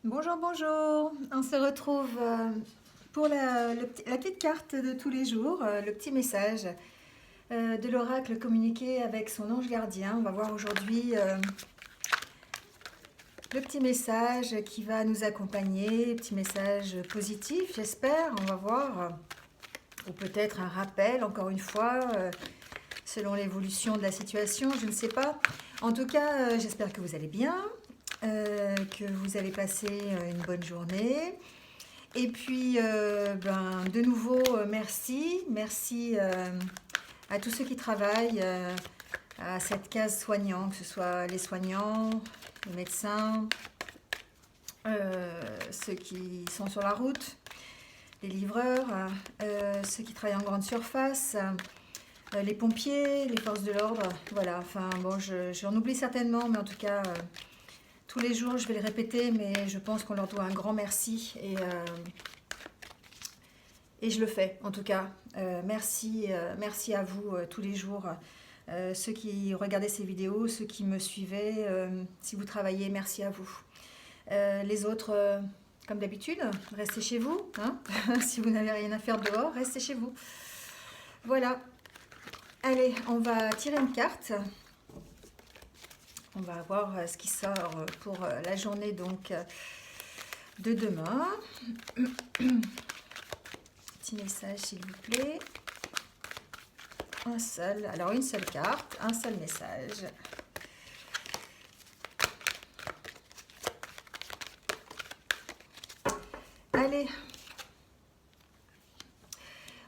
Bonjour, bonjour. On se retrouve pour la petite carte de tous les jours, le petit message de l'oracle communiqué avec son ange gardien. On va voir aujourd'hui le petit message qui va nous accompagner, petit message positif, j'espère. On va voir, ou peut-être un rappel, encore une fois, selon l'évolution de la situation, je ne sais pas. En tout cas, j'espère que vous allez bien, que vous avez passé une bonne journée. Et puis, de nouveau, merci. Merci à tous ceux qui travaillent à cette case soignant, que ce soit les soignants, les médecins, ceux qui sont sur la route, les livreurs, ceux qui travaillent en grande surface, les pompiers, les forces de l'ordre. Voilà, enfin bon, j'en oublie certainement, mais en tout cas, tous les jours, je vais le répéter, mais je pense qu'on leur doit un grand merci. Et je le fais, en tout cas. Merci à vous tous les jours. Ceux qui regardaient ces vidéos, ceux qui me suivaient, si vous travaillez, merci à vous. Les autres, comme d'habitude, restez chez vous. Hein. Si vous n'avez rien à faire dehors, restez chez vous. Voilà. Allez, on va tirer une carte. On va voir ce qui sort pour la journée donc de demain. Petit message s'il vous plaît. Un seul, alors une seule carte, un seul message. Allez,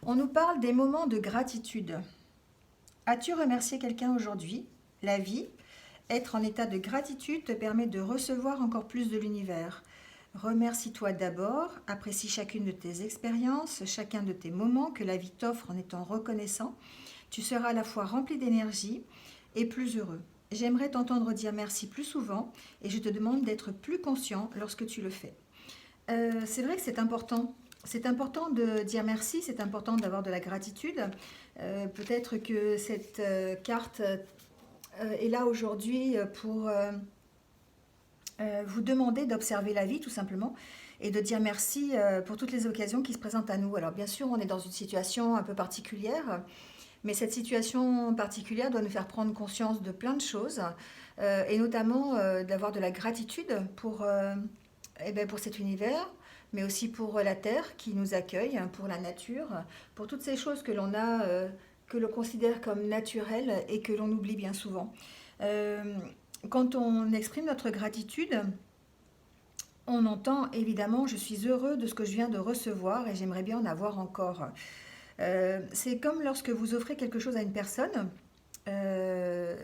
on nous parle des moments de gratitude. As-tu remercié quelqu'un aujourd'hui? La vie, être en état de gratitude te permet de recevoir encore plus de l'univers. Remercie-toi d'abord, apprécie chacune de tes expériences, chacun de tes moments que la vie t'offre en étant reconnaissant. Tu seras à la fois rempli d'énergie et plus heureux. J'aimerais t'entendre dire merci plus souvent et je te demande d'être plus conscient lorsque tu le fais. C'est vrai que c'est important. C'est important de dire merci, c'est important d'avoir de la gratitude. Peut-être que cette carte est là aujourd'hui pour vous demander d'observer la vie tout simplement et de dire merci pour toutes les occasions qui se présentent à nous. Alors bien sûr, on est dans une situation un peu particulière, mais cette situation particulière doit nous faire prendre conscience de plein de choses, et notamment d'avoir de la gratitude pour cet univers, mais aussi pour la terre qui nous accueille, pour la nature, pour toutes ces choses que l'on a, que l'on considère comme naturelles et que l'on oublie bien souvent. Euh, Quand on exprime notre gratitude, on entend évidemment je suis heureux de ce que je viens de recevoir et j'aimerais bien en avoir encore. C'est comme lorsque vous offrez quelque chose à une personne euh,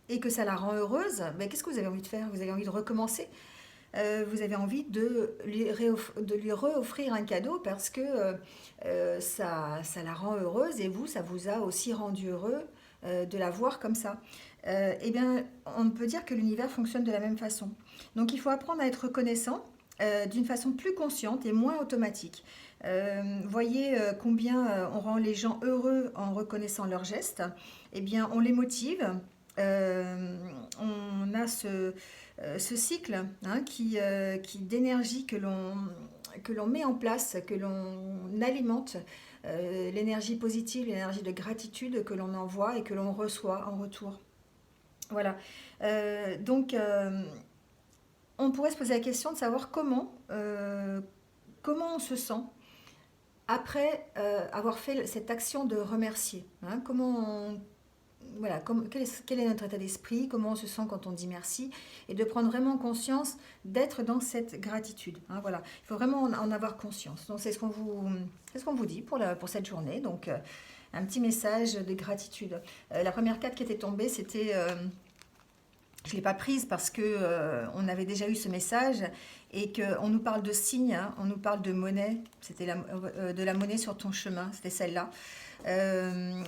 et que ça la rend heureuse, ben, qu'est-ce que vous avez envie de faire? Vous avez envie de recommencer. Vous avez envie de lui reoffrir un cadeau parce que ça la rend heureuse et vous, ça vous a aussi rendu heureux de la voir comme ça. Eh bien, on peut dire que l'univers fonctionne de la même façon. Donc il faut apprendre à être reconnaissant d'une façon plus consciente et moins automatique. Voyez combien on rend les gens heureux en reconnaissant leurs gestes. Eh bien, on les motive. On a ce cycle hein, qui d'énergie que l'on met en place, que l'on alimente, l'énergie positive, l'énergie de gratitude que l'on envoie et que l'on reçoit en retour. Voilà. Donc, on pourrait se poser la question de savoir comment on se sent après avoir fait cette action de remercier. Hein, voilà, quel est notre état d'esprit, comment on se sent quand on dit merci, et de prendre vraiment conscience d'être dans cette gratitude. Hein, voilà. Il faut vraiment en avoir conscience. Donc c'est ce qu'on vous dit pour cette journée. Donc un petit message de gratitude. La première carte qui était tombée, c'était je ne l'ai pas prise parce que on avait déjà eu ce message et qu'on nous parle de signes, hein, on nous parle de monnaie. C'était de la monnaie sur ton chemin, c'était celle-là. Euh,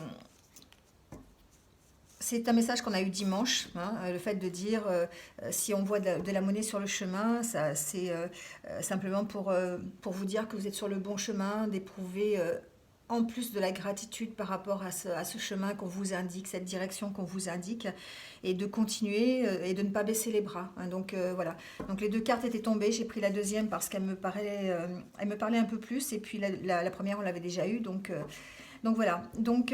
c'est un message qu'on a eu dimanche, hein, le fait de dire si on voit de la monnaie sur le chemin, c'est simplement pour vous dire que vous êtes sur le bon chemin, d'éprouver en plus de la gratitude par rapport à ce chemin qu'on vous indique, cette direction qu'on vous indique, et de continuer et de ne pas baisser les bras. Hein. Donc voilà. Donc les deux cartes étaient tombées. J'ai pris la deuxième parce elle me parlait un peu plus. Et puis la première, on l'avait déjà eue. Donc voilà. Donc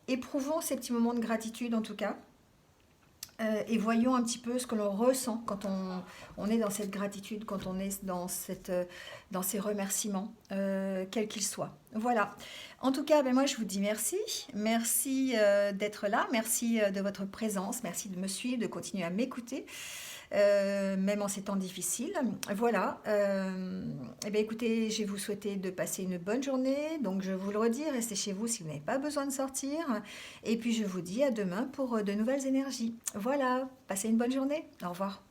éprouvons ces petits moments de gratitude en tout cas. Et voyons un petit peu ce que l'on ressent quand on est dans cette gratitude, quand on est dans ces remerciements, quels qu'ils soient. Voilà. En tout cas, ben moi, je vous dis merci. Merci d'être là. Merci de votre présence. Merci de me suivre, de continuer à m'écouter. Même en ces temps difficiles. Voilà. Eh bien, écoutez, je vais vous souhaiter de passer une bonne journée. Donc, je vous le redis, restez chez vous si vous n'avez pas besoin de sortir. Et puis, je vous dis à demain pour de nouvelles énergies. Voilà. Passez une bonne journée. Au revoir.